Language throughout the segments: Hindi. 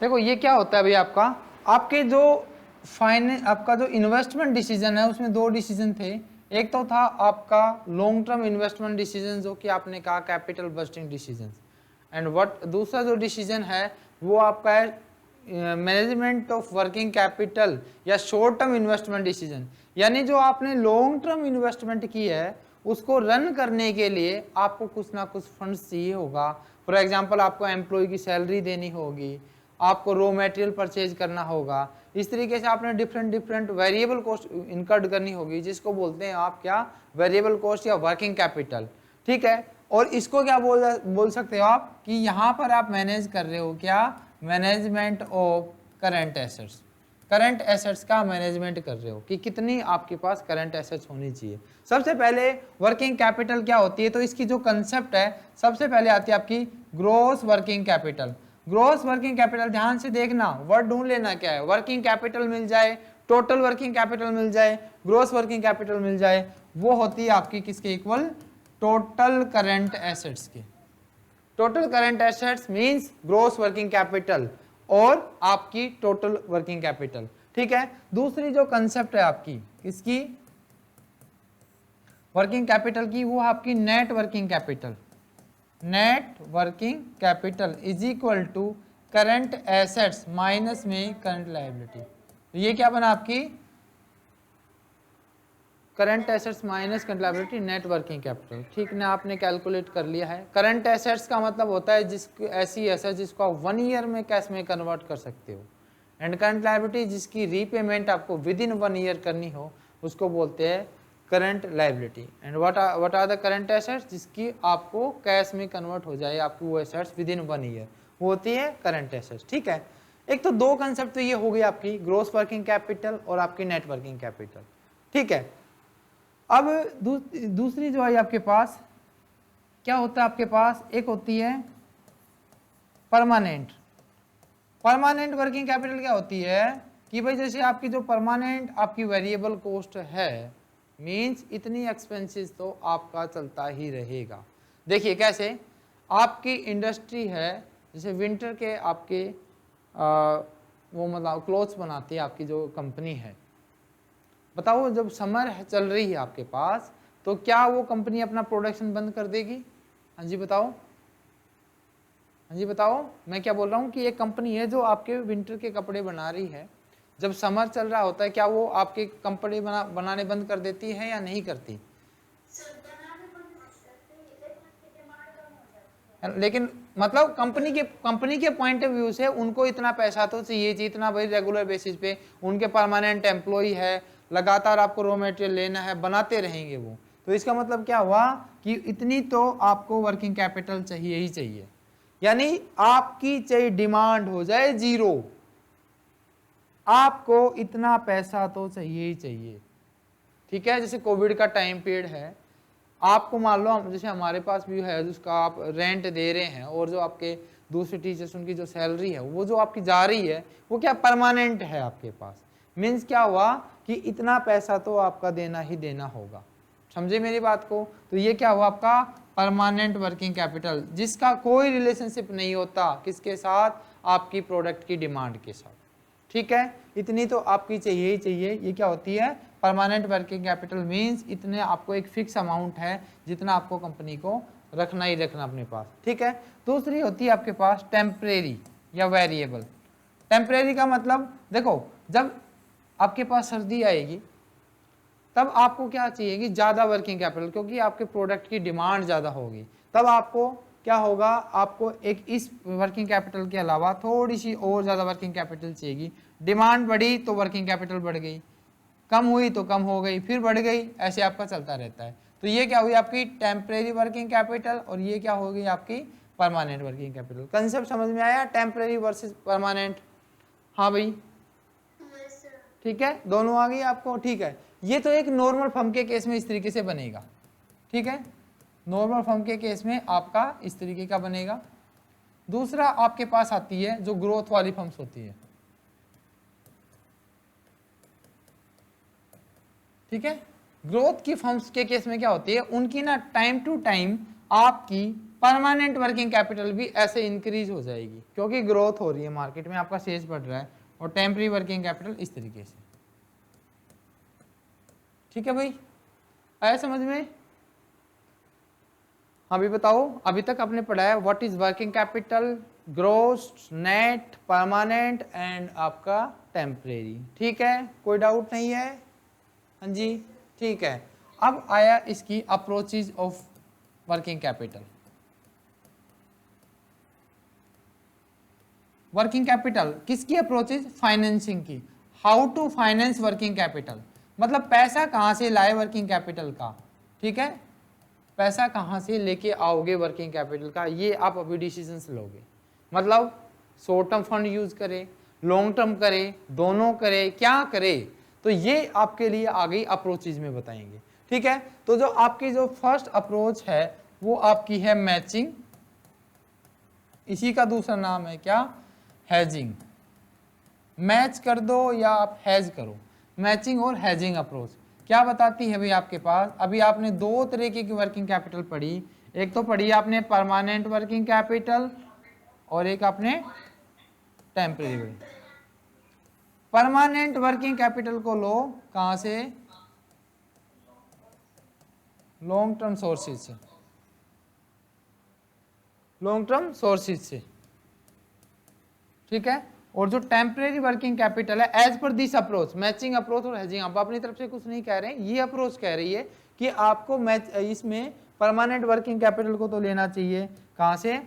देखो ये क्या होता है भाई, आपका आपके जो आपका जो इन्वेस्टमेंट डिसीजन है उसमें दो डिसीजन थे। एक तो था आपका लॉन्ग टर्म इन्वेस्टमेंट डिसीजन, जो कि आपने कहा capital budgeting decision, and what दूसरा जो डिसीजन है वो आपका है मैनेजमेंट ऑफ वर्किंग कैपिटल या शॉर्ट टर्म इन्वेस्टमेंट डिसीजन। यानी जो आपने लॉन्ग टर्म इन्वेस्टमेंट की है उसको रन करने के लिए आपको कुछ ना कुछ फंड्स चाहिए होगा। फॉर एग्जांपल आपको एम्प्लॉय की सैलरी देनी होगी, आपको रॉ मटेरियल परचेज करना होगा, इस तरीके से आपने डिफरेंट वेरिएबल कॉस्ट इनकर्ड करनी होगी, जिसको बोलते हैं आप क्या, वेरिएबल कॉस्ट या वर्किंग कैपिटल। ठीक है, और इसको क्या बोल सकते हो आप कि यहाँ पर आप मैनेज कर रहे हो क्या, management of current assets. Current assets का मैनेजमेंट कर रहे हो कि कितनी आपके पास करंट एसेट्स होनी चाहिए। सबसे पहले वर्किंग कैपिटल क्या होती है, तो इसकी जो कंसेप्ट है सबसे पहले आती है आपकी gross working capital. Gross working capital ध्यान से देखना, वर्ड ढूंढ लेना क्या है, वर्किंग कैपिटल मिल जाए, टोटल वर्किंग कैपिटल मिल जाए, ग्रोस वर्किंग कैपिटल मिल जाए, वो होती है आपकी किसके इक्वल, टोटल करंट एसेट्स की। Total current assets means gross working capital और आपकी टोटल वर्किंग कैपिटल। ठीक है, दूसरी जो कंसेप्ट है आपकी इसकी वर्किंग कैपिटल की, वो आपकी net working capital. Net working capital is equal to current assets minus में करंट लायबिलिटी। तो ये क्या बना आपकी, current assets minus current liability, net working capital. ठीक ना, आपने कैलकुलेट कर लिया है। करंट एसेट्स का मतलब होता है जिसकी ऐसी एसेट जिसको आप 1 ईयर में कैश में कन्वर्ट कर सकते हो, एंड करंट लायबिलिटी जिसकी रीपेमेंट आपको विद इन 1 ईयर करनी हो उसको बोलते हैं current liability. And what are the current assets, जिसकी आपको कैश में कन्वर्ट हो जाए आपकी वो एसेट्स विद इन 1 ईयर, वो होती है करंट एसेट्स। ठीक है, एक तो दो कंसेप्ट तो ये हो गई आपकी ग्रोस वर्किंग कैपिटल और आपकी नेट वर्किंग कैपिटल। ठीक है, अब दूसरी जो है आपके पास क्या होता है, आपके पास एक होती है परमानेंट। परमानेंट वर्किंग कैपिटल क्या होती है कि भाई जैसे आपकी जो परमानेंट आपकी वेरिएबल कॉस्ट है, मींस इतनी एक्सपेंसेस तो आपका चलता ही रहेगा। देखिए कैसे, आपकी इंडस्ट्री है जैसे विंटर के आपके वो मतलब क्लोथ्स बनाती है आपकी जो कंपनी है, बताओ जब समर चल रही है आपके पास तो क्या वो कंपनी अपना प्रोडक्शन बंद कर देगी? हाँ जी बताओ, हाँ जी बताओ, मैं क्या बोल रहा हूँ कि एक कंपनी है जो आपके विंटर के कपड़े बना रही है, जब समर चल रहा होता है क्या वो आपके कपड़े बनाने बंद कर देती है या नहीं करती? लेकिन मतलब कंपनी के पॉइंट ऑफ व्यू से उनको इतना पैसा तो चाहिए, इतना भाई रेगुलर बेसिस पे उनके परमानेंट एम्प्लॉय है, लगातार आपको रॉ मटेरियल लेना है, बनाते रहेंगे वो। तो इसका मतलब क्या हुआ कि इतनी तो आपको वर्किंग कैपिटल चाहिए ही चाहिए। यानी आपकी चाहे डिमांड हो जाए 0, आपको इतना पैसा तो चाहिए ही चाहिए। ठीक है, जैसे कोविड का टाइम पीरियड है, आपको मान लो जैसे हमारे पास भी है जिसका आप रेंट दे रहे हैं, और जो आपके दूसरे टीचर्स उनकी जो सैलरी है वो जो आपकी जा रही है वो क्या परमानेंट है आपके पास। मीन्स क्या हुआ कि इतना पैसा तो आपका देना ही देना होगा। समझे मेरी बात को? तो ये क्या हुआ आपका परमानेंट वर्किंग कैपिटल, जिसका कोई रिलेशनशिप नहीं होता किसके साथ, आपकी प्रोडक्ट की डिमांड के साथ। ठीक है, इतनी तो आपकी चाहिए ही चाहिए। ये क्या होती है परमानेंट वर्किंग कैपिटल, मींस इतने आपको एक फिक्स अमाउंट है जितना आपको कंपनी को रखना ही रखना अपने पास। ठीक है, दूसरी होती है आपके पास टेम्परेरी या वेरिएबल। टेम्परेरी का मतलब देखो, जब आपके पास सर्दी आएगी तब आपको क्या चाहिए कि ज़्यादा वर्किंग कैपिटल, क्योंकि आपके प्रोडक्ट की डिमांड ज़्यादा होगी, तब आपको क्या होगा, आपको एक इस वर्किंग कैपिटल के अलावा थोड़ी सी और ज़्यादा वर्किंग कैपिटल चाहिए। डिमांड बढ़ी तो वर्किंग कैपिटल बढ़ गई, कम हुई तो कम हो गई, फिर बढ़ गई, ऐसे आपका चलता रहता है। तो ये क्या हुई आपकी टेम्परेरी वर्किंग कैपिटल, और ये क्या हो गई आपकी परमानेंट वर्किंग कैपिटल। कंसेप्ट समझ में आया, टेम्परेरी वर्सेस परमानेंट? हाँ भाई, ठीक है, दोनों आ गई आपको। ठीक है, ये तो एक नॉर्मल फर्म के केस में इस तरीके से बनेगा। ठीक है, नॉर्मल फर्म के केस में आपका इस तरीके का बनेगा। दूसरा आपके पास आती है जो ग्रोथ वाली फर्म्स होती है। ठीक है, ग्रोथ की फर्म्स के केस में क्या होती है, उनकी ना टाइम टू टाइम आपकी परमानेंट वर्किंग कैपिटल भी ऐसे इंक्रीज हो जाएगी क्योंकि ग्रोथ हो रही है मार्केट में, आपका सेल्स बढ़ रहा है। और टेम्पररी वर्किंग कैपिटल इस तरीके से। ठीक है भाई, आया समझ में? अभी बताओ, अभी तक आपने पढ़ा है what is working capital, gross, net, permanent and आपका टेम्परेरी। ठीक है, कोई डाउट नहीं है? हाँ जी, ठीक है। अब आया इसकी approaches of working capital. Working capital किसकी अप्रोचेज? फाइनेंसिंग की। How to finance working capital, मतलब पैसा कहां से लाए वर्किंग कैपिटल का। ठीक है, पैसा कहां से लेके आओगे वर्किंग कैपिटल का, ये आप अभी डिसीजन लोगे। मतलब शॉर्ट टर्म फंड यूज करे, लॉन्ग टर्म करे, दोनों करे, क्या करे, तो ये आपके लिए आगे अप्रोचेज में बताएंगे। ठीक है, तो जो आपकी जो फर्स्ट अप्रोच है वो आपकी है मैचिंग, इसी का दूसरा नाम है क्या? हैजिंग। मैच कर दो या आप हैज करो, मैचिंग और हैजिंग अप्रोच क्या बताती है भाई आपके पास? अभी आपने दो तरीके की वर्किंग कैपिटल पढ़ी, एक तो पढ़ी आपने परमानेंट वर्किंग कैपिटल और एक आपने टेम्परेरी। परमानेंट वर्किंग कैपिटल को लो कहां से? लॉन्ग टर्म सोर्सेज से, लॉन्ग टर्म सोर्सेज से। ठीक है, और जो टेम्परेरी वर्किंग कैपिटल है as per this approach, matching approach और हेजिंग, आप अपनी तरफ से कुछ नहीं कह रहे हैं, ये अप्रोच कह रही है कि आपको मैच इसमें परमानेंट वर्किंग कैपिटल को तो लेना चाहिए कहां से?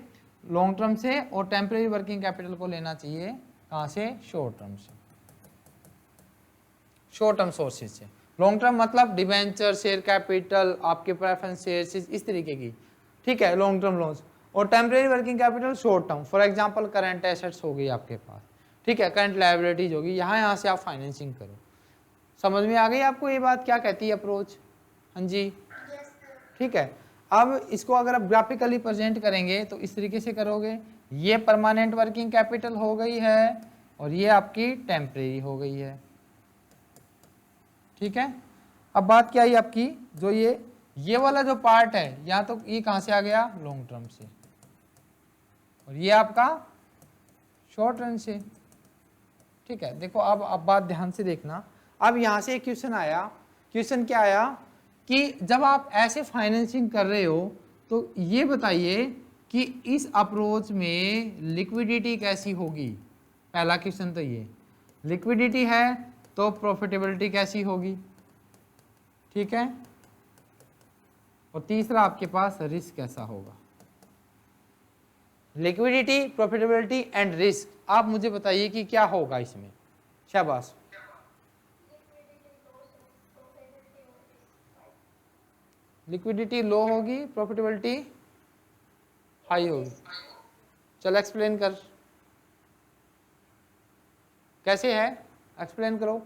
लॉन्ग टर्म से, और टेम्परेरी वर्किंग कैपिटल को लेना चाहिए कहां से? शॉर्ट टर्म से, शॉर्ट टर्म सोर्सेज से। लॉन्ग टर्म मतलब डिवेंचर, शेयर कैपिटल, आपके प्रेफरेंस शेयर्स, इस तरीके की। ठीक है, लॉन्ग टर्म लोन्स। और temporary working capital short term, for example current assets हो गई आपके पास, ठीक है, करंट लायबिलिटीज होगी, यहाँ से आप फाइनेंसिंग करो। समझ में आ गई आपको ये बात क्या कहती है अप्रोच? हाँ जी, ठीक है। अब इसको अगर आप ग्राफिकली प्रेजेंट करेंगे तो इस तरीके से करोगे, ये परमानेंट वर्किंग कैपिटल हो गई है और ये आपकी टेम्परेरी हो गई है। ठीक है, अब बात क्या आई आपकी, जो ये वाला जो पार्ट है, या तो ये कहां से आ गया? लॉन्ग टर्म से, और ये आपका शॉर्ट रन से। ठीक है, देखो अब बात ध्यान से देखना। अब यहां से एक क्वेश्चन आया, क्वेश्चन क्या आया कि जब आप ऐसे फाइनेंसिंग कर रहे हो तो ये बताइए कि इस अप्रोच में लिक्विडिटी कैसी होगी। पहला क्वेश्चन तो ये, लिक्विडिटी है तो प्रॉफिटेबिलिटी कैसी होगी। ठीक है, और तीसरा आपके पास रिस्क कैसा होगा। लिक्विडिटी, प्रॉफिटेबिलिटी एंड रिस्क, आप मुझे बताइए कि क्या होगा इसमें। शाबाश, लिक्विडिटी लो होगी, प्रॉफिटेबिलिटी हाई होगी। चलो एक्सप्लेन कर, कैसे है, एक्सप्लेन करो।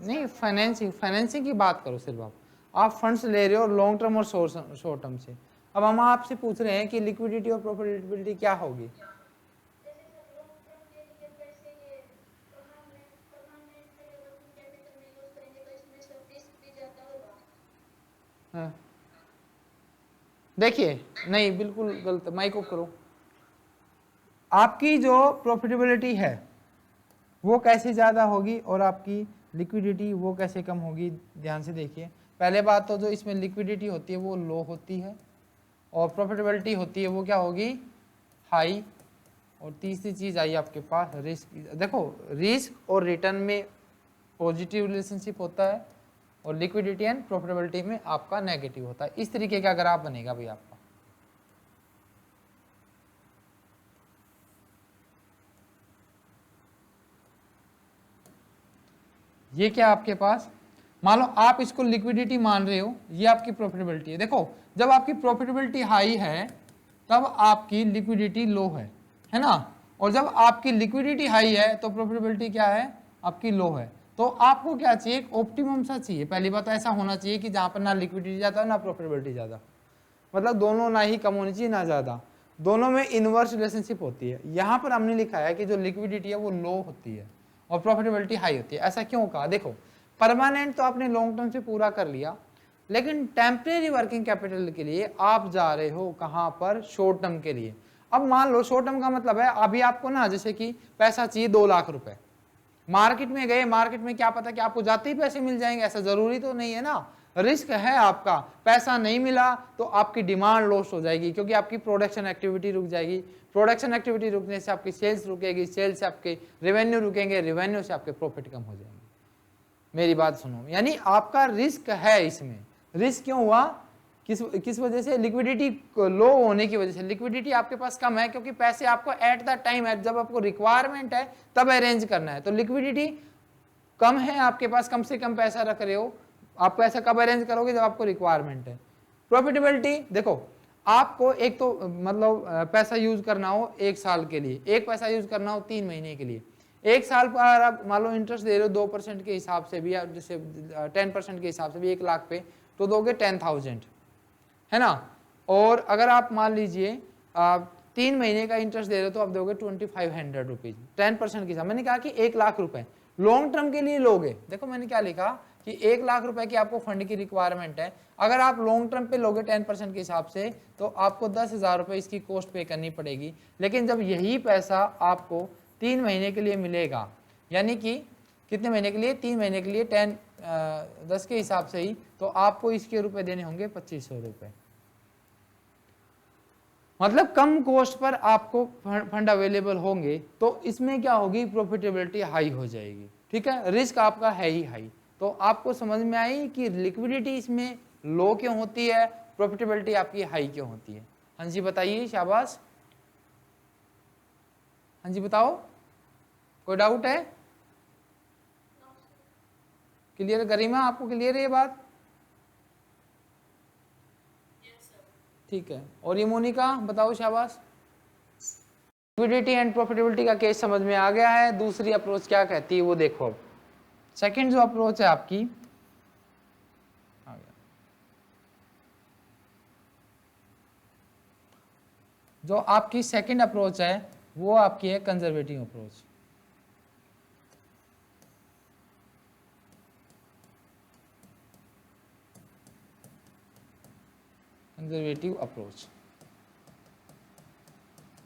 नहीं, फाइनेंसिंग की बात करो सिर्फ आप फंड्स ले रहे हो लॉन्ग टर्म और शॉर्ट टर्म से। अब हम आपसे पूछ रहे हैं कि लिक्विडिटी और प्रॉफिटेबिलिटी क्या होगी। हाँ, देखिए, नहीं बिल्कुल गलत, माइक ऑफ करो। आपकी जो प्रॉफिटेबिलिटी है वो कैसे ज़्यादा होगी और आपकी लिक्विडिटी वो कैसे कम होगी, ध्यान से देखिए। पहले बात तो जो इसमें लिक्विडिटी होती है वो लो होती है और प्रॉफिटेबिलिटी होती है वो क्या होगी? हाई। और तीसरी चीज़ आई आपके पास रिस्क। देखो, रिस्क और रिटर्न में पॉजिटिव रिलेशनशिप होता है और लिक्विडिटी एंड प्रॉफिटेबिलिटी में आपका नेगेटिव होता है। इस तरीके का ग्राफ बनेगा भाई आपका। ये क्या आपके पास, मान लो आप इसको लिक्विडिटी मान रहे हो, ये आपकी प्रॉफिटेबिलिटी है। देखो, जब आपकी प्रॉफिटेबिलिटी हाई है तब आपकी लिक्विडिटी लो है ना, और जब आपकी लिक्विडिटी हाई है तो प्रॉफिटेबिलिटी क्या है? आपकी लो है। तो आपको क्या चाहिए? एक ऑप्टिमम सा चाहिए। पहली बात तो ऐसा होना चाहिए कि जहां पर ना लिक्विडिटी ज़्यादा ना प्रॉफिटेबिलिटी ज़्यादा, मतलब दोनों ना ही कम होनी चाहिए ना ज़्यादा, दोनों में इनवर्स रिलेशनशिप होती है। यहाँ पर हमने लिखा है कि जो लिक्विडिटी है वो लो होती है और प्रॉफिटेबिलिटी हाई होती है। ऐसा क्यों कहा? देखो, परमानेंट तो आपने लॉन्ग टर्म से पूरा कर लिया, लेकिन टेम्परेरी वर्किंग कैपिटल के लिए आप जा रहे हो कहाँ पर, शॉर्ट टर्म के लिए। अब मान लो शॉर्ट टर्म का मतलब है अभी आपको ना जैसे कि पैसा चाहिए 2 लाख रुपए, मार्केट में गए, मार्केट में क्या पता कि आपको जाते ही पैसे मिल जाएंगे, ऐसा जरूरी तो नहीं है ना, रिस्क है आपका। पैसा नहीं मिला तो आपकी डिमांड लॉस हो जाएगी, क्योंकि आपकी प्रोडक्शन एक्टिविटी रुक जाएगी, प्रोडक्शन एक्टिविटी रुकने से आपकी सेल्स रुकेगी, सेल्स से आपके रेवेन्यू रुकेंगे, रेवेन्यू से आपके प्रॉफिट कम हो जाएंगे। मेरी बात सुनो, यानी आपका रिस्क है इसमें। रिस्क क्यों हुआ, किस वजह से, लिक्विडिटी लो होने की वजह से। लिक्विडिटी आपके पास कम है क्योंकि पैसे आपको एट द टाइम है, जब आपको रिक्वायरमेंट है तब अरेंज करना है, तो लिक्विडिटी कम है आपके पास, कम से कम पैसा रख रहे हो, आप पैसा कब अरेंज करोगे, जब आपको रिक्वायरमेंट है। प्रॉफिटेबिलिटी देखो, आपको एक तो मतलब पैसा यूज करना हो 1 साल के लिए, एक पैसा यूज करना हो 3 महीने के लिए। 1 साल पर आप मान लो इंटरेस्ट दे रहे हो 2% के हिसाब से भी, जैसे 10% के हिसाब से भी 1 लाख पे, तो दोगे 10,000, है ना। और अगर आप मान लीजिए आप 3 महीने का इंटरेस्ट दे रहे हो तो आप दोगे 2500 रुपीज, 10% के हिसाब। मैंने कहा कि 1 लाख रुपए लॉन्ग टर्म के लिए लोगे। देखो मैंने क्या लिखा कि 1 लाख रुपए की आपको फंड की रिक्वायरमेंट है, अगर आप लॉन्ग टर्म पे लोगे 10% के हिसाब से तो आपको 10,000 रुपए इसकी कॉस्ट पे करनी पड़ेगी। लेकिन जब यही पैसा आपको 3 महीने के लिए मिलेगा, यानी कि कितने महीने के लिए, 3 महीने के लिए 10 के हिसाब से ही, तो आपको इसके रुपए देने होंगे 2500 रुपए। मतलब कम कॉस्ट पर आपको फंड अवेलेबल होंगे, तो इसमें क्या होगी, प्रॉफिटेबिलिटी हाई हो जाएगी। ठीक है, रिस्क आपका है ही हाई। तो आपको समझ में आई कि लिक्विडिटी इसमें लो क्यों होती है, प्रॉफिटेबिलिटी आपकी हाई क्यों होती है। हाँ जी बताइए, शाबाश, हाँ जी बताओ, कोई डाउट है? क्लियर गरिमा, आपको क्लियर है ये बात? ठीक है, और ये मोनिका बताओ, शाबाश। लिक्विडिटी एंड प्रॉफिटेबिलिटी का केस समझ में आ गया है। दूसरी अप्रोच क्या कहती है वो देखो। अब सेकंड जो अप्रोच है आपकी, आ गया, जो आपकी सेकंड अप्रोच है वो आपकी है कंजर्वेटिव अप्रोच। कंजर्वेटिव अप्रोच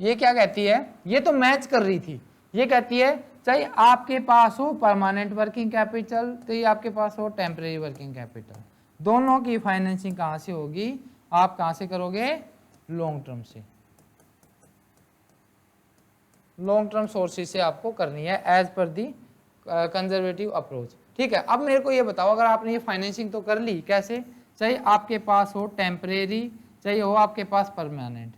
ये क्या कहती है, ये तो मैच कर रही थी। ये कहती है चाहे आपके पास हो परमानेंट वर्किंग कैपिटल, तो ये आपके पास हो टेम्परेरी वर्किंग कैपिटल, दोनों की फाइनेंसिंग कहां से होगी, आप कहां से करोगे, लॉन्ग टर्म से, लॉन्ग टर्म सोर्सेज से आपको करनी है एज पर दी कंजर्वेटिव अप्रोच। ठीक है, अब मेरे को ये बताओ, अगर आपने ये फाइनेंसिंग तो कर ली, कैसे, चाहे आपके पास हो टेम्परेरी, चाहे हो आपके पास परमानेंट,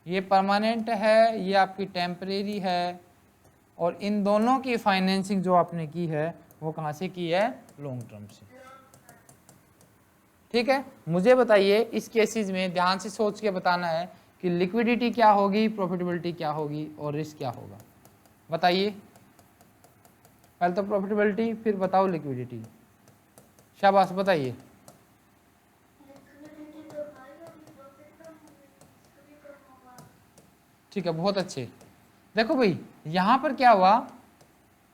ये परमानेंट है, ये आपकी टेम्परेरी है, और इन दोनों की फाइनेंसिंग जो आपने की है वो कहाँ से की है, लॉन्ग टर्म से। ठीक है, मुझे बताइए इस केसेस में ध्यान से सोच के बताना है कि लिक्विडिटी क्या होगी, प्रॉफिटेबिलिटी क्या होगी और रिस्क क्या होगा। बताइए, पहले तो प्रॉफिटेबिलिटी, फिर बताओ लिक्विडिटी। शाबाश बताइए। ठीक है, बहुत अच्छे। देखो भाई यहाँ पर क्या हुआ,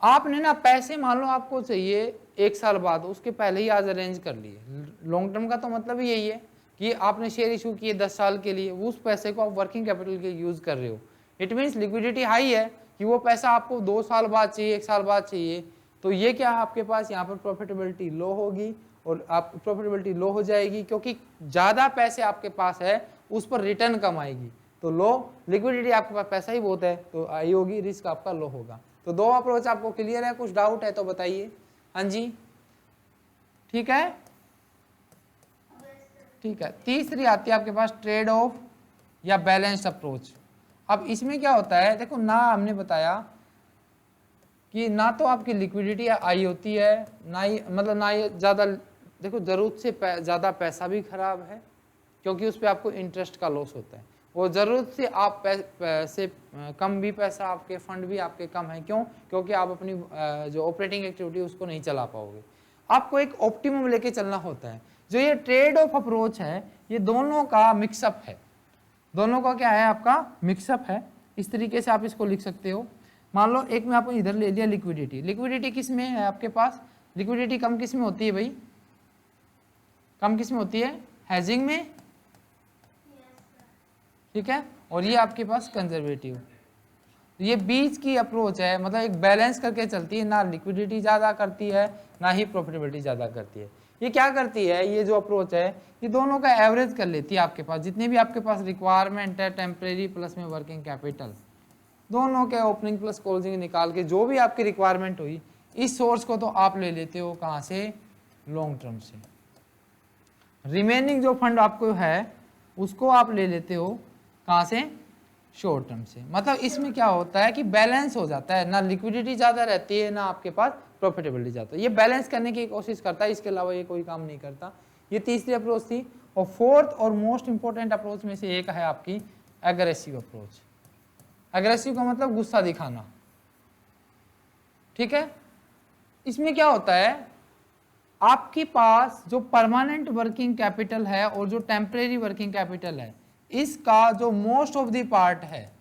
आपने ना पैसे मान लो आपको चाहिए 1 साल बाद, उसके पहले ही आज अरेंज कर लिए। लॉन्ग टर्म का तो मतलब ही यही है कि आपने शेयर इशू किए 10 साल के लिए, उस पैसे को आप वर्किंग कैपिटल के यूज कर रहे हो। इट मीन्स लिक्विडिटी हाई है कि वो पैसा आपको 2 साल बाद चाहिए, 1 साल बाद चाहिए, तो ये क्या है आपके पास, यहाँ पर प्रॉफिटेबिलिटी लो होगी, और आप प्रॉफिटेबिलिटी लो हो जाएगी क्योंकि ज़्यादा पैसे आपके पास है, उस पर रिटर्न कम आएगी, तो लो लिक्विडिटी, आपके पास पैसा ही बहुत है तो आई होगी, रिस्क आपका लो होगा। तो 2 अप्रोच आपको क्लियर है, कुछ डाउट है तो बताइए। हाँ जी ठीक है, ठीक है। तीसरी आती है आपके पास ट्रेड ऑफ या बैलेंस्ड अप्रोच। अब इसमें क्या होता है, देखो ना हमने बताया कि ना तो आपकी लिक्विडिटी आई होती है, ना ही मतलब ना ही ज़्यादा, देखो ज़रूरत से ज़्यादा पैसा भी खराब है क्योंकि उस पर आपको इंटरेस्ट का लॉस होता है, वो ज़रूरत से आप पैसे कम भी पैसा, आपके फंड भी आपके कम है, क्यों, क्योंकि आप अपनी जो ऑपरेटिंग एक्टिविटी उसको नहीं चला पाओगे। आपको एक ऑप्टिमम लेके चलना होता है। जो ये ट्रेड ऑफ अप्रोच है, ये दोनों का मिक्सअप है, दोनों का क्या है, आपका मिक्सअप है। इस तरीके से आप इसको लिख सकते हो। मान लो एक में आपको इधर ले लिया लिक्विडिटी, लिक्विडिटी किस में है आपके पास, लिक्विडिटी कम किस में होती है भाई, कम किस में होती है, हेजिंग में, ठीक है। और ये आपके पास कंजर्वेटिव, ये बीच की अप्रोच है, मतलब एक बैलेंस करके चलती है, ना लिक्विडिटी ज़्यादा करती है ना ही प्रॉफिटेबिलिटी ज़्यादा करती है। ये क्या करती है, ये जो अप्रोच है ये दोनों का एवरेज कर लेती है, आपके पास जितने भी आपके पास रिक्वायरमेंट है टेम्परेरी प्लस में वर्किंग कैपिटल, दोनों के ओपनिंग प्लस क्लोजिंग निकाल के जो भी आपकी रिक्वायरमेंट हुई, इस सोर्स को तो आप ले लेते हो कहाँ से, लॉन्ग टर्म से। रिमेनिंग जो फंड आपको है उसको आप ले लेते हो कहाँ से, शॉर्ट टर्म से। मतलब इसमें क्या होता है कि बैलेंस हो जाता है, ना लिक्विडिटी ज़्यादा रहती है ना आपके पास प्रॉफिटेबिलिटी ज़्यादा, ये बैलेंस करने की कोशिश करता है, इसके अलावा ये कोई काम नहीं करता। ये तीसरी अप्रोच थी। और फोर्थ और मोस्ट इंपॉर्टेंट अप्रोच में से एक है आपकी एग्रेसिव अप्रोच। एग्रेसिव का मतलब गुस्सा दिखाना, ठीक है। इसमें क्या होता है, आपके पास जो परमानेंट वर्किंग कैपिटल है और जो टेम्परेरी वर्किंग कैपिटल है, इसका जो मोस्ट ऑफ द पार्ट है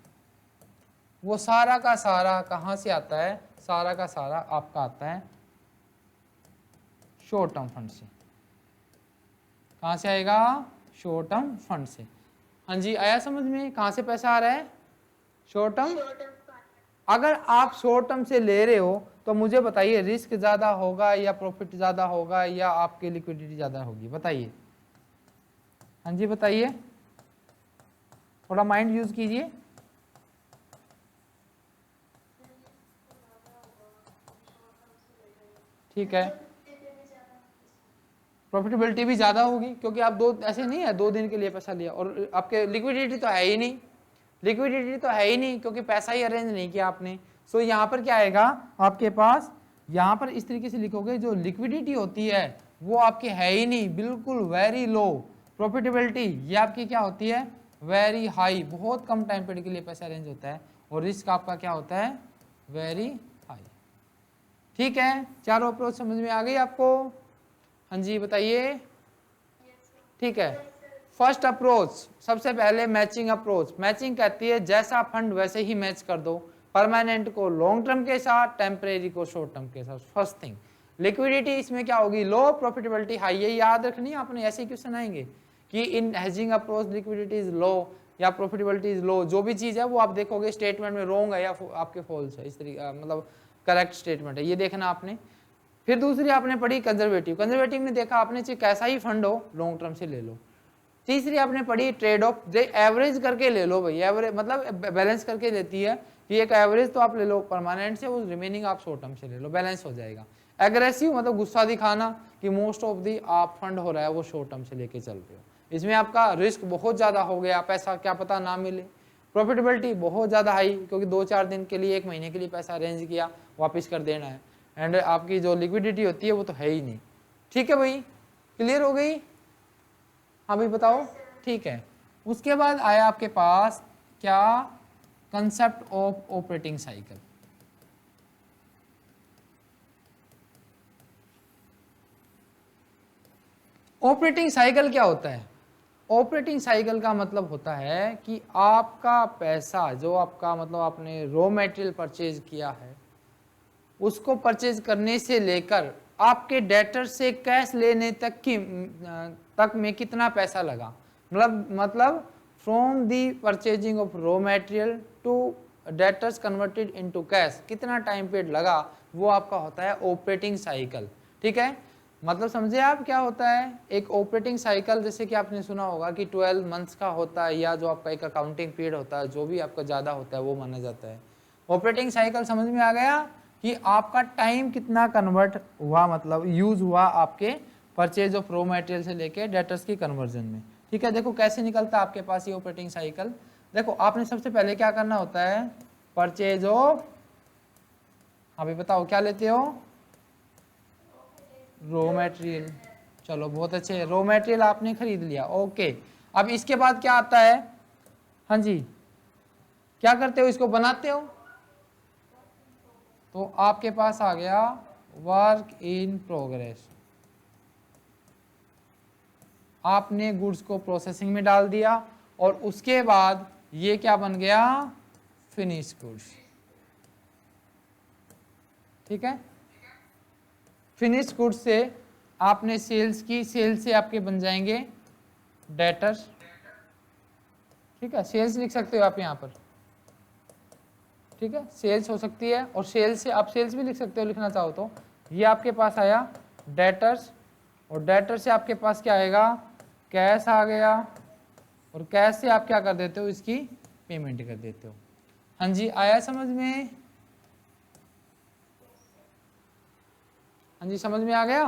वो सारा का सारा कहां से आता है, सारा का सारा आपका आता है शॉर्ट टर्म फंड से। कहां से आएगा, शॉर्ट टर्म फंड से। हाँ जी, आया समझ में, कहां से पैसा आ रहा है, शॉर्ट टर्म। अगर आप शॉर्ट टर्म से ले रहे हो तो मुझे बताइए रिस्क ज्यादा होगा या प्रॉफिट ज्यादा होगा या आपकी लिक्विडिटी ज्यादा होगी, बताइए। हाँ जी बताइए, थोड़ा माइंड यूज कीजिए। ठीक है, प्रॉफिटेबिलिटी भी ज़्यादा होगी क्योंकि आप दो, ऐसे नहीं है 2 दिन के लिए पैसा लिया और आपके लिक्विडिटी तो है ही नहीं, लिक्विडिटी तो है ही नहीं क्योंकि पैसा ही अरेंज नहीं किया आपने। सो यहाँ पर क्या आएगा आपके पास, यहाँ पर इस तरीके से लिखोगे जो लिक्विडिटी होती है वो आपकी है ही नहीं, बिल्कुल वेरी लो। प्रॉफिटेबिलिटी ये आपकी क्या होती है, वेरी हाई, बहुत कम टाइम पीरियड के लिए पैसा अरेंज होता है। और रिस्क आपका क्या होता है, वेरी हाई। ठीक है, चारों अप्रोच समझ में आ गई आपको। हाँ जी बताइए। ठीक है, फर्स्ट अप्रोच सबसे पहले मैचिंग अप्रोच। मैचिंग कहती है जैसा फंड वैसे ही मैच कर दो, परमानेंट को लॉन्ग टर्म के साथ, टेम्परेरी को शॉर्ट टर्म के साथ। फर्स्ट थिंग, लिक्विडिटी इसमें क्या होगी, लो, प्रॉफिटेबिलिटी हाई। ये याद रखनी, आपने ऐसे क्वेश्चन आएंगे कि in hedging approach liquidity is low या प्रॉफिटेबिलिटी इज लो, जो भी चीज है वो आप देखोगे स्टेटमेंट में रोंग है या आपके फॉल्स है, इस तरीके मतलब करेक्ट स्टेटमेंट है, ये देखना आपने। फिर दूसरी आपने पढ़ी कंजर्वेटिव, कंजर्वेटिव में देखा आपने चाहे कैसा ही फंड हो लॉन्ग टर्म से ले लो। तीसरी आपने पढ़ी ट्रेड ऑफ, एवरेज करके ले लो भाई, एवरेज मतलब बैलेंस करके लेती है कि एक एवरेज तो आप ले लो परमानेंट से, उस रिमेनिंग आप शॉर्ट टर्म से ले लो, बैलेंस हो जाएगा। एग्रेसिव मतलब गुस्सा दिखाना कि मोस्ट ऑफ दी आप फंड हो रहा है वो शॉर्ट टर्म से लेके चल रहे हो, इसमें आपका रिस्क बहुत ज़्यादा हो गया, पैसा क्या पता ना मिले। प्रॉफिटेबिलिटी बहुत ज़्यादा हाई क्योंकि 2-4 दिन के लिए, 1 महीने के लिए पैसा अरेंज किया, वापस कर देना है। एंड आपकी जो लिक्विडिटी होती है वो तो है ही नहीं। ठीक है भाई, क्लियर हो गई। हाँ भाई बताओ। ठीक है, उसके बाद आया आपके पास क्या, concept of operating cycle. Operating cycle क्या होता है, ऑपरेटिंग साइकिल का मतलब होता है कि आपका पैसा जो आपका मतलब आपने रॉ मटेरियल परचेज किया है, उसको परचेज करने से लेकर आपके डेटर से कैश लेने तक में कितना पैसा लगा, मतलब from the purchasing of raw material to debtors converted into cash, कितना टाइम पीरियड लगा, वो आपका होता है ऑपरेटिंग साइकिल। ठीक है, मतलब समझे आप क्या होता है एक ऑपरेटिंग साइकिल। जैसे कि आपने सुना होगा कि 12 मंथ्स का होता है, या जो आपका एक अकाउंटिंग पीरियड होता है, जो भी आपका ज़्यादा होता है वो माना जाता है। ऑपरेटिंग साइकिल समझ में आ गया कि आपका टाइम कितना कन्वर्ट हुआ, मतलब यूज हुआ आपके परचेज ऑफ रॉ मटेरियल से लेके डेटर्स की कन्वर्जन में। ठीक है, देखो कैसे निकलता है आपके पास ये ऑपरेटिंग साइकिल। देखो आपने सबसे पहले क्या करना होता है, परचेज ऑफ, हाँ भाई बताओ क्या लेते हो, रॉ मटेरियल। चलो बहुत अच्छे, रॉ मटेरियल आपने खरीद लिया, ओके। अब इसके बाद क्या आता है, हाँ जी क्या करते हो, इसको बनाते हो, तो आपके पास आ गया वर्क इन प्रोग्रेस। आपने गुड्स को प्रोसेसिंग में डाल दिया और उसके बाद ये क्या बन गया, फिनिश गुड्स। ठीक है, फिनिश गुड्स से आपने सेल्स की, सेल्स से आपके बन जाएंगे डेटर्स। ठीक है, सेल्स लिख सकते हो आप यहाँ पर। ठीक है, सेल्स हो सकती है, और सेल्स से आप सेल्स भी लिख सकते हो लिखना चाहो तो। ये आपके पास आया डेटर्स, और डेटर से आपके पास क्या आएगा, कैश आ गया, और कैश से आप क्या कर देते हो, इसकी पेमेंट कर देते हो। हाँ जी, आया समझ में? हाँ जी, समझ में आ गया?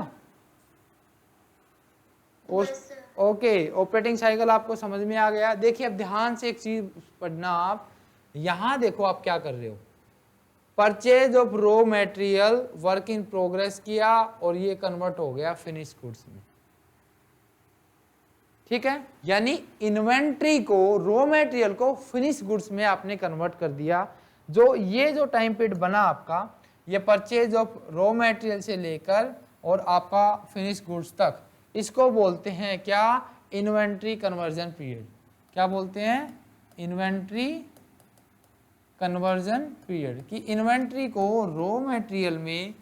ओके, ऑपरेटिंग साइकिल आपको समझ में आ गया। देखिए अब ध्यान से एक चीज पढ़ना आप, यहां देखो आप क्या कर रहे हो, purchase of raw material work in progress किया, और ये कन्वर्ट हो गया फिनिश गुड्स में। ठीक है, यानी इन्वेंट्री को, रॉ मटेरियल को फिनिश गुड्स में आपने कन्वर्ट कर दिया। जो ये जो टाइम पीरियड बना आपका, ये परचेज ऑफ रॉ मटेरियल से लेकर और आपका फिनिश गुड्स तक, इसको बोलते हैं क्या, इन्वेंट्री कन्वर्जन पीरियड। क्या बोलते हैं, इन्वेंट्री कन्वर्जन पीरियड। कि इन्वेंट्री को रॉ मटेरियल में,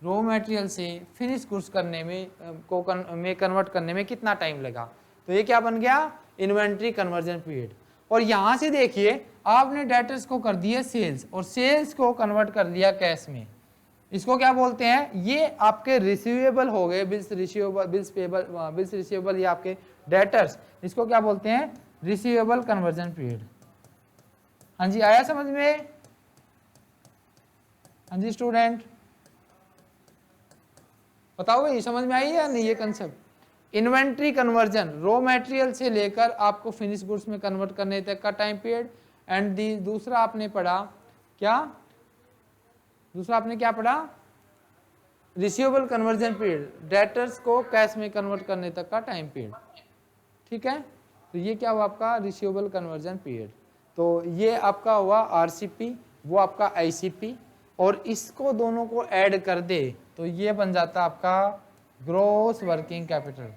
रॉ मटेरियल से फिनिश गुड्स करने में कन्वर्ट करने में कितना टाइम लगा, तो ये क्या बन गया, इन्वेंट्री कन्वर्जन पीरियड। और यहां से देखिए आपने डेटर्स को कर दिया सेल्स, और सेल्स को कन्वर्ट कर दिया कैश में। इसको क्या बोलते हैं, ये आपके रिसीवेबल हो गए, bills receivable, bills payable, bills receivable, ये आपके डेटर्स, इसको क्या बोलते हैं, रिसीवेबल कन्वर्जन पीरियड। हाँ जी, आया समझ में? हाँ जी स्टूडेंट, बताओ भाई समझ में आई या नहीं ये concept. Inventory conversion, raw material से लेकर आपको फिनिश गुड्स में कन्वर्ट करने तक का टाइम पीरियड। एंड दूसरा आपने पढ़ा क्या, दूसरा आपने क्या पढ़ा, रिसीवेबल कन्वर्जन पीरियड, डेटर्स को कैश में कन्वर्ट करने तक का टाइम पीरियड। ठीक है, तो ये क्या हुआ आपका रिसीवेबल कन्वर्जन पीरियड। तो ये आपका हुआ आरसीपी, वो आपका आईसीपी, और इसको दोनों को ऐड कर दे तो ये बन जाता आपका gross working capital.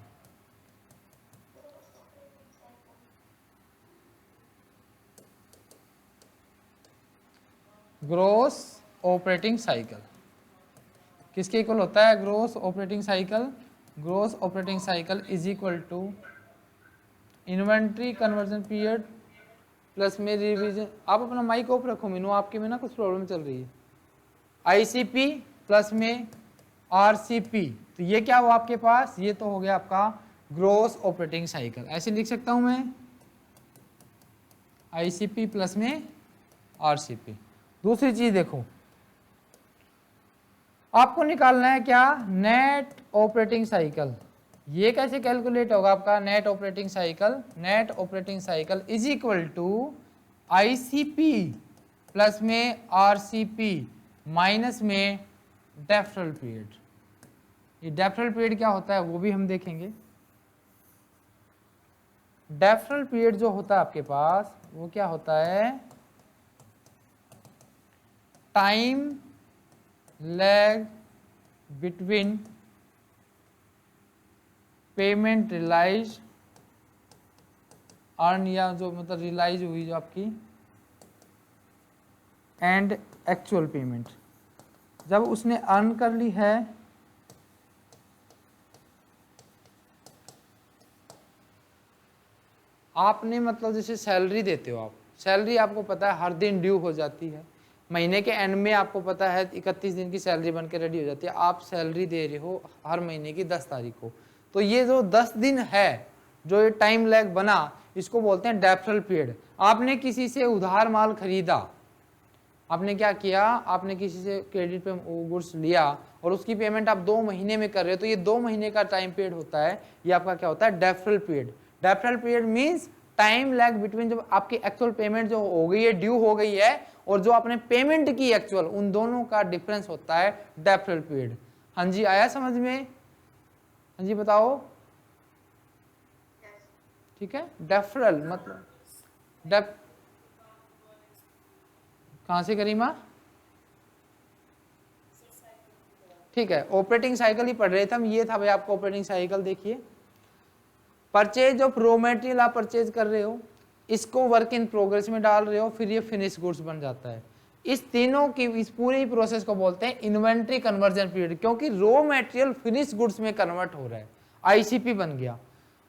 Gross operating cycle किसके इक्वल होता है, gross operating cycle, gross operating cycle is equal to inventory conversion period plus में रिवीजन। आप अपना माइक ऑफ रखो मीनू, आपके में ना कुछ प्रॉब्लम चल रही है। आईसीपी प्लस में आरसीपी, तो ये क्या हुआ आपके पास, ये तो हो गया आपका ग्रॉस ऑपरेटिंग साइकिल। ऐसे लिख सकता हूं मैं, आईसीपी प्लस में आरसीपी। दूसरी चीज देखो, आपको निकालना है क्या, नेट ऑपरेटिंग साइकिल। ये कैसे कैलकुलेट होगा आपका net operating cycle, net operating cycle is equal to ICP plus में आरसीपी माइनस में डेफरल पीरियड। ये डेफरल पीरियड क्या होता है वो भी हम देखेंगे। डेफरल पीरियड जो होता है आपके पास वो क्या होता है, टाइम लैग बिटवीन पेमेंट रिलाइज अर्न, या जो मतलब रिलाइज हुई जो आपकी, एंड एक्चुअल पेमेंट। जब उसने अर्न कर ली है आपने, मतलब जैसे सैलरी देते हो आप, सैलरी आपको पता है हर दिन ड्यू हो जाती है, महीने के एंड में आपको पता है 31 दिन की सैलरी बन के रेडी हो जाती है, आप सैलरी दे रहे हो हर महीने की 10 तारीख को। तो ये जो 10 दिन है, जो ये टाइम लैग बना, इसको बोलते हैं डेफरल पीरियड। आपने किसी से उधार माल खरीदा, आपने क्या किया, आपने किसी से क्रेडिट पे गुड्स लिया और उसकी पेमेंट आप 2 महीने में कर रहे हो, तो ये 2 महीने का टाइम पीरियड होता है, ये आपका क्या होता है, deferral period. Deferral period means time lag between जब आपकी एक्चुअल पेमेंट जो हो गई है, ड्यू हो गई है, और जो आपने पेमेंट की एक्चुअल, उन दोनों का डिफरेंस होता है डेफरल पीरियड। हाँ जी, आया समझ में? हाँ जी बताओ। ठीक है, डेफरल मतलब कहां से करीमा? ठीक है, ऑपरेटिंग साइकिल ही पढ़ रहे थे हम, ये था भाई आपको ऑपरेटिंग साइकिल। देखिए, परचेज ऑफ रॉ मटेरियल आप परचेज कर रहे हो, इसको वर्क इन प्रोग्रेस में डाल रहे हो, फिर ये फिनिश गुड्स बन जाता है। इस तीनों की इस पूरे प्रोसेस को बोलते हैं इन्वेंट्री कन्वर्जन पीरियड, क्योंकि रॉ मटेरियल फिनिश गुड्स में कन्वर्ट हो रहा है, आईसीपी बन गया।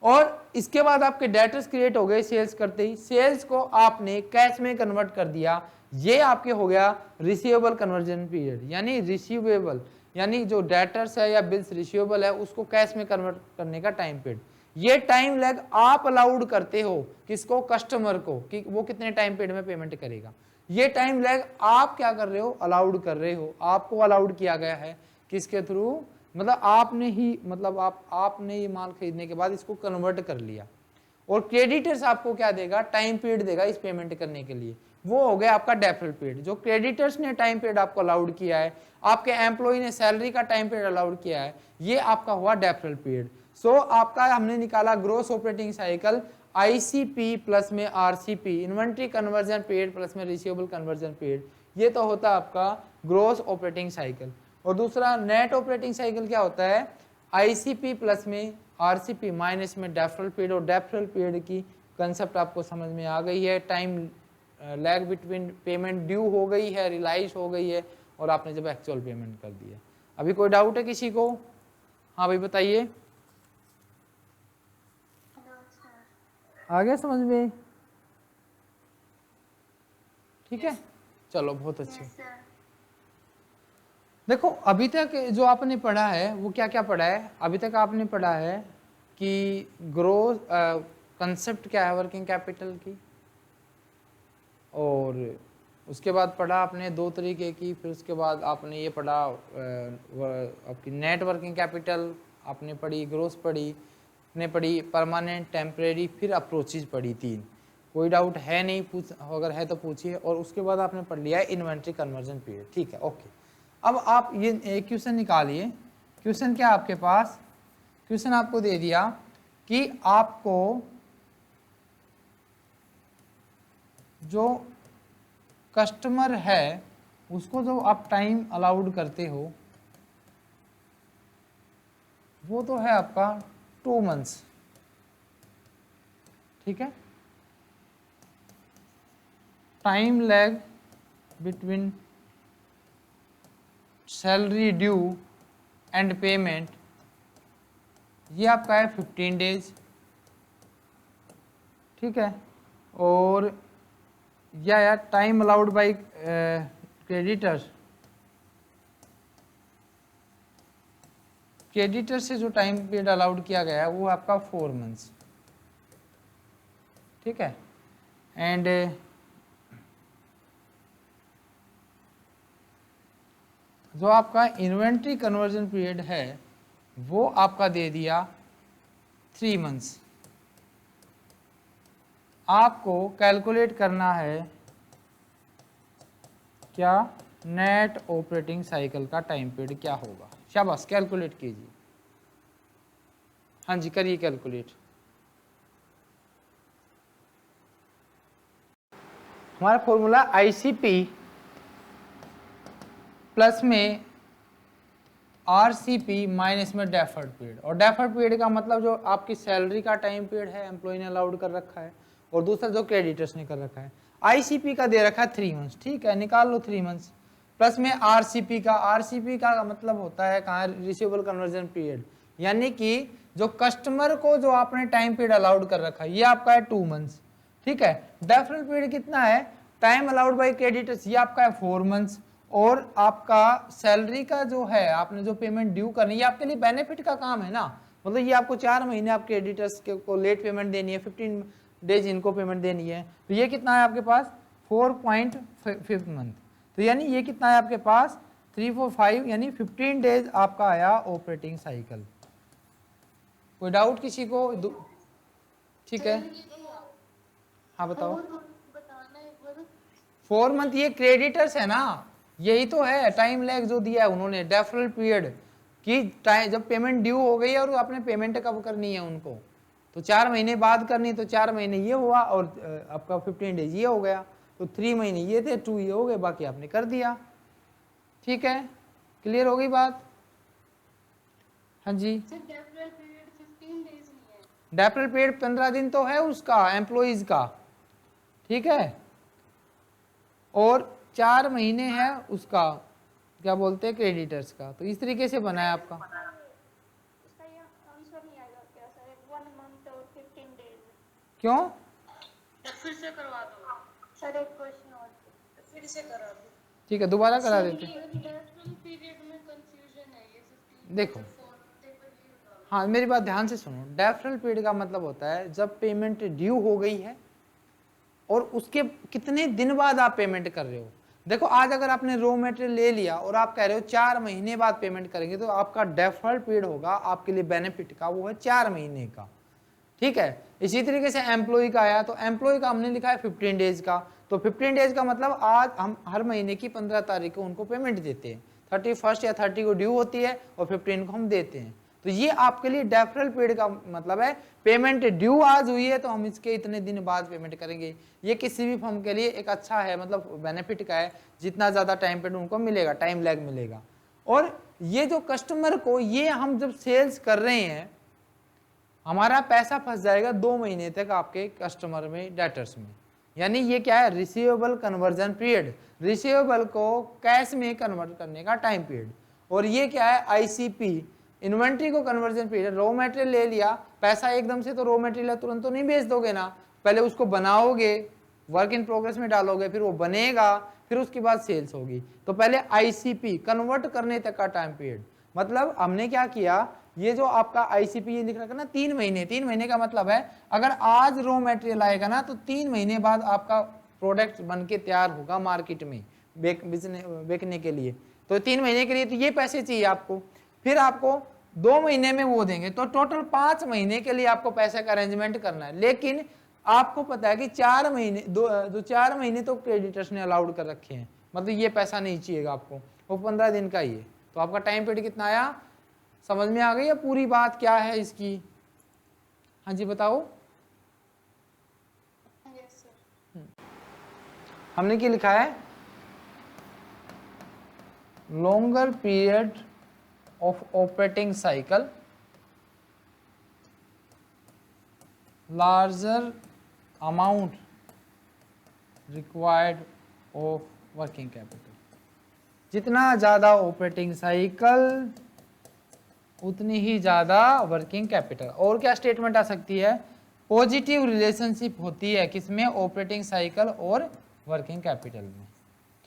और इसके बाद आपके डेटर्स क्रिएट हो गए सेल्स करते ही, सेल्स को आपने कैश में कन्वर्ट कर दिया, ये आपके हो गया रिसीवेबल कन्वर्जन पीरियड। यानी रिसीवेबल यानी जो डेटर्स है या बिल्स रिसीवेबल है उसको कैश में कन्वर्ट करने का टाइम पीरियड। ये टाइम लैग आप अलाउड करते हो किसको, कस्टमर को, कि वो कितने टाइम पीरियड में पेमेंट करेगा। ये टाइम लैग आप क्या कर रहे हो, अलाउड कर रहे हो, आपको अलाउड किया गया है किसके थ्रू, मतलब आपने ही, मतलब आपने ये माल खरीदने के बाद इसको कन्वर्ट कर लिया। और क्रेडिटर्स आपको क्या देगा, टाइम पीरियड देगा इस पेमेंट करने के लिए, वो हो गया आपका डेफरल पीरियड। जो क्रेडिटर्स ने टाइम पीरियड आपको अलाउड किया है, आपके एम्प्लॉय ने सैलरी का टाइम पीरियड अलाउड किया है, ये आपका हुआ डेफरल पीरियड। सो आपका हमने निकाला gross operating cycle, ICP plus में RCP, inventory conversion period plus में रिसीवेबल कन्वर्जन पीरियड, ये तो होता है आपका ग्रोस ऑपरेटिंग साइकिल। और दूसरा नेट ऑपरेटिंग साइकिल क्या होता है, आईसीपी प्लस में आरसीपी माइनस में डेफरल पीरियड। और डेफरल पीरियड की कंसेप्ट आपको समझ में आ गई है, time lag between payment due हो गई है, रिलाइज हो गई है, और आपने जब एक्चुअल पेमेंट कर दिया। अभी कोई डाउट है किसी को? हाँ भाई बताइए, आ गया समझ में? ठीक है, चलो बहुत अच्छे। देखो अभी तक जो आपने पढ़ा है वो क्या क्या पढ़ा है, अभी तक आपने पढ़ा है कि ग्रोथ कंसेप्ट क्या है वर्किंग कैपिटल की, और उसके बाद पढ़ा आपने दो तरीके की, फिर उसके बाद आपने ये पढ़ा आपकी नेट वर्किंग कैपिटल आपने पढ़ी, ग्रोथ पढ़ी, ने पढ़ी परमानेंट, टेम्परेरी, फिर अप्रोचेज पढ़ी, तीन। कोई डाउट है नहीं, पूछ अगर है तो पूछिए। और उसके बाद आपने पढ़ लिया है इन्वेंट्री कन्वर्जन पीरियड, ठीक है, ओके। अब आप ये क्वेश्चन निकालिए। क्वेश्चन क्या आपके पास, क्वेश्चन आपको दे दिया कि आपको जो कस्टमर है उसको जो आप टाइम अलाउड करते हो वो तो है आपका 2 मंथ्स, ठीक है। Time lag between salary due and payment, ये आपका है 15 डेज, ठीक है। और या time allowed by creditors, creditor से जो टाइम पीरियड अलाउड किया गया है वो आपका 4 मंथ्स, ठीक है। एंड जो आपका इन्वेंट्री कन्वर्जन पीरियड है वो आपका दे दिया 3 मंथ्स। आपको कैलकुलेट करना है क्या, नेट ऑपरेटिंग साइकिल का टाइम पीरियड क्या होगा। शाबाश, कैलकुलेट कीजिए, हाँ जी करिए कैलकुलेट। हमारा फॉर्मूला आईसीपी प्लस में आरसीपी माइनस में डेफर्ड पीरियड। और डेफर्ड पीरियड का मतलब जो आपकी सैलरी का टाइम पीरियड है एम्प्लॉय ने अलाउड कर रखा है, और दूसरा जो क्रेडिटर्स ने कर रखा है। आईसीपी का दे रखा है 3 मंथ्स, ठीक है, निकाल लो 3 मंथ्स, प्लस में आरसीपी का, आरसीपी का मतलब होता है कहाँ, रिसीवेबल कन्वर्जन पीरियड, यानी कि जो कस्टमर को जो आपने टाइम पीरियड अलाउड कर रखा है ये आपका है 2 मंथ्स, ठीक है। डेफरल पीरियड कितना है, टाइम अलाउड बाय क्रेडिटर्स, ये आपका है 4 मंथ्स। और आपका सैलरी का जो है आपने जो पेमेंट ड्यू करनी है, ये आपके लिए बेनिफिट का काम है ना, मतलब ये आपको 4 महीने आपके क्रेडिटर्स को लेट पेमेंट देनी है, 15 डेज इनको पेमेंट देनी है, तो ये कितना है आपके पास 4.5 मंथ, तो यानी ये कितना है आपके पास 3 4 5, यानी 15 डेज आपका आया ऑपरेटिंग साइकिल। कोई डाउट किसी को? ठीक है, हाँ बताओ। 4 मंथ ये क्रेडिटर्स है ना, यही तो है टाइम लैग जो दिया है उन्होंने, डेफरल पीरियड कि टाइम जब पेमेंट ड्यू हो गई है और आपने पेमेंट कब करनी है उनको, तो 4 महीने बाद करनी, तो 4 महीने ये हुआ, और आपका 15 डेज ये हो गया, तो 3 महीने ये थे, 2 ये हो गए, बाकी आपने कर दिया, ठीक है। क्लियर हो गई बात? हाँ जी, डेफरल पीरियड 15 दिन तो है उसका एम्प्लॉइज का, ठीक है। और 4 महीने है उसका क्या बोलते हैं क्रेडिटर्स का, तो इस तरीके से बना है आपका। इसका ये आंसर नहीं आएगा क्या सर, 1 मंथ और 15 डेज? क्यों? फिर से करवा दो सर एक क्वेश्चन और। फिर से करा दो। ठीक है, दोबारा करा देते। डेफरल पीरियड में कंफ्यूजन है ये 15 देखो, टेबल व्यू डालो। हाँ मेरी बात ध्यान से सुनो, डेफरल पीरियड का मतलब होता है जब पेमेंट ड्यू हो गई है और उसके कितने दिन बाद आप पेमेंट कर रहे हो। देखो आज अगर आपने रॉ मटेरियल ले लिया और आप कह रहे हो 4 महीने बाद पेमेंट करेंगे, तो आपका डेफर्ड पीरियड होगा आपके लिए बेनिफिट का, वो है 4 महीने का। ठीक है, इसी तरीके से एम्प्लॉय का आया, तो एम्प्लॉय का हमने लिखा है 15 डेज का, तो 15 डेज का मतलब आज हम हर महीने की 15 तारीख को उनको पेमेंट देते हैं, 31 या 30 को ड्यू होती है और 15 को हम देते हैं। तो ये आपके लिए डेफरल पीरियड का मतलब है पेमेंट ड्यू आज हुई है तो हम इसके इतने दिन बाद पेमेंट करेंगे। ये किसी भी फर्म के लिए एक अच्छा है, मतलब बेनिफिट का है, जितना ज़्यादा टाइम पीरियड उनको मिलेगा, टाइम लैग मिलेगा। और ये जो कस्टमर को, ये हम जब सेल्स कर रहे हैं हमारा पैसा फंस जाएगा 2 महीने तक आपके कस्टमर में, डेटर्स में, यानी ये क्या है, रिसीवेबल कन्वर्जन पीरियड, रिसीवेबल को कैश में कन्वर्ट करने का टाइम पीरियड। और ये क्या है, आईसीपी, इन्वेंट्री को कन्वर्जन पीरियड। रॉ मटेरियल ले लिया, पैसा एकदम से तो रॉ मटेरियल तुरंत तो नहीं बेच दोगे ना, पहले उसको बनाओगे, वर्क इन प्रोग्रेस में डालोगे, फिर वो बनेगा, फिर उसके बाद सेल्स होगी। तो पहले आईसीपी कन्वर्ट करने तक का टाइम पीरियड, मतलब हमने क्या किया, ये जो आपका आईसीपी ये लिख रखा ना 3 महीने, 3 महीने का मतलब है अगर आज रॉ मटेरियल आएगा ना तो 3 महीने बाद आपका प्रोडक्ट बन के तैयार होगा मार्केट में बेचने के लिए। तो 3 महीने के लिए तो ये पैसे चाहिए आपको, फिर आपको 2 महीने में वो देंगे, तो टोटल 5 महीने के लिए आपको पैसे का अरेंजमेंट करना है। लेकिन आपको पता है कि 4 महीने 4 महीने तो क्रेडिटर्स ने अलाउड कर रखे हैं, मतलब ये पैसा नहीं चाहिएगा आपको, वो 15 दिन का ही है। तो आपका टाइम पीरियड कितना आया, समझ में आ गई है पूरी बात क्या है इसकी? हाँ जी बताओ। Yes sir. हमने क्या लिखा है, longer period of operating cycle, larger amount required of working capital. जितना ज्यादा ऑपरेटिंग साइकिल उतनी ही ज़्यादा वर्किंग कैपिटल। और क्या स्टेटमेंट आ सकती है, पॉजिटिव रिलेशनशिप होती है किसमें, ऑपरेटिंग साइकिल और वर्किंग कैपिटल में।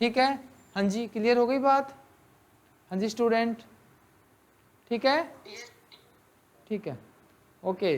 ठीक है, हाँ जी क्लियर हो गई बात? हाँ जी स्टूडेंट, ठीक है, ठीक है, ओके।